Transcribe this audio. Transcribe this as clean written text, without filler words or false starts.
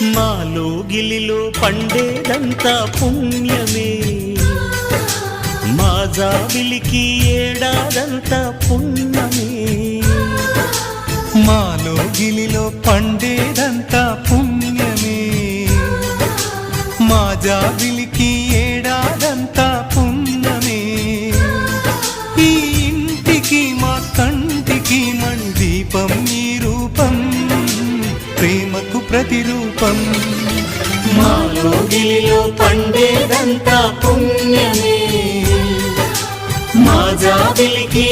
మాలో గిలిలో పండేదంతా పుణ్యమే, మా జాబిలికి ఏడాదంతా పుణ్యమే. మాలో గిలిలో పండేదంతా పుణ్యమే, మా జాబిలికి ఏడాదంతా పుణ్యమే. ఈ ఇంటికి మా కంటికి మందీపం ఈ రూపం, ప్రేమకు ప్రతిరూపం. మాలో గిలిలో పండేదంతా పుణ్యమే, మా జాబిలికి